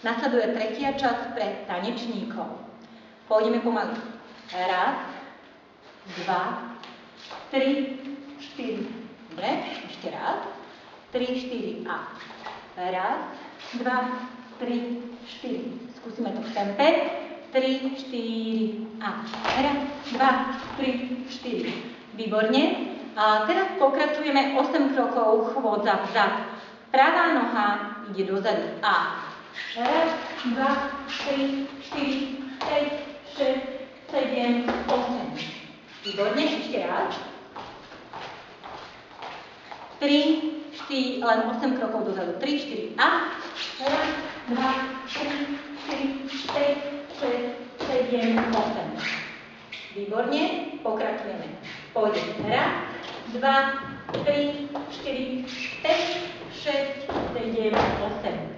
Nasleduje tretia časť pre tanečníkov. Pôjdeme pomaly. Raz, dva, 3, 4. Dobre, ešte raz. 3, 4 a. Raz, 2, 3, 4. Skúsime to v tempe. 3, 4 a. Raz, 2, 3, 4. Výborne. A teraz pokračujeme 8 krokov chôdza vzad. Pravá noha ide dozadu. A. Raz, 2, 3, 4, 5, 6, 7, 8. Výborne, ešte raz. 3, 4, len 8 krokov dozadu. 3, 4 a. Raz, 2, 3, 4, 5, 6, 7, 8. Výborne, pokračujeme. Pôjdeme. Raz, 2, 3, 4, 5, 6, 7, 8.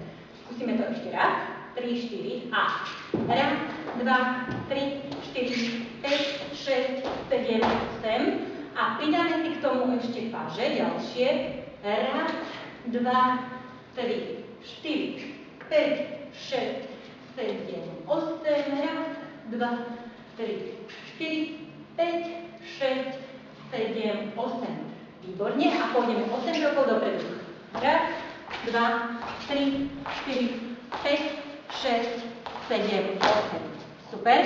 Skúsime to ešte raz. 3, 4 a. Raz, 2, 3, 4, 5, 6, 7, 8. A pridáme si k tomu ešte paže ďalšie. Raz, 2, 3, 4, 5, 6, 7, 8. Raz, 2, 3, 4, 5, 6, 7, 8. Výborne. A pôjdeme 8 krokov dopredu. Raz, 2, 3, 4, 5, 6, 7, 8. Super.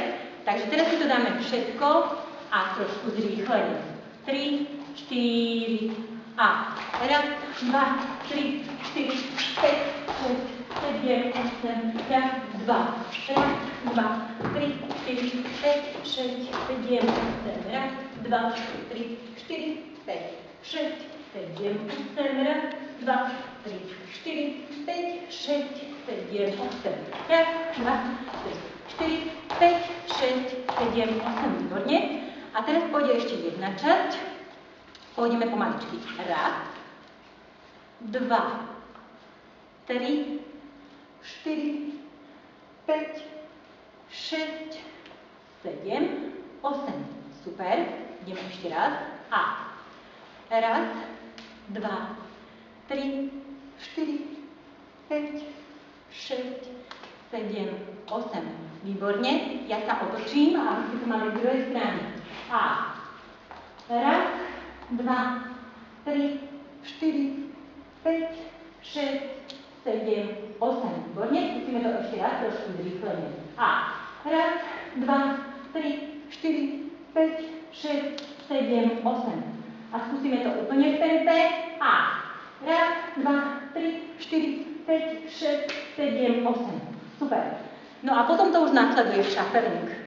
Takže teraz si to dáme všetko a trošku zrýchlenie. 3, 4 a. Raz, 2, 3, 4, 5, 6, 7, 8. Raz, 2. Raz, 2, 3, 4, 5, 6, 7, 8. Raz, 2, 3, 4, 5, 6, 7, 8. Raz, 2, 3, 4, 5, 6, 7, 8. Raz, 2, 3, 4, 5, 6, 7, 8. Výborne. A teraz pôjde ešte jedna časť. Pôjdeme pomaličky. Raz, 2, 3, 4, 5, 6, 7, 8. Super. Ideme ešte raz. A. Raz, 2, 3, 4, 5, 6, 7, 8. Výborne. Ja sa otočím a vy ste to mali z druhej strany. A. Raz, 2, 3, 4, 5, 6, 7, 8. Výborne. Skúsime to ešte raz, trošku zrýchlenie. A. Raz, 2, 3, 4, 5, 6, 7, 8. A skúsime to úplne v tempe. A. Raz, 2, 3, 4, 5, 6, 7, 8. Super. No a potom to už nasleduje šaferník.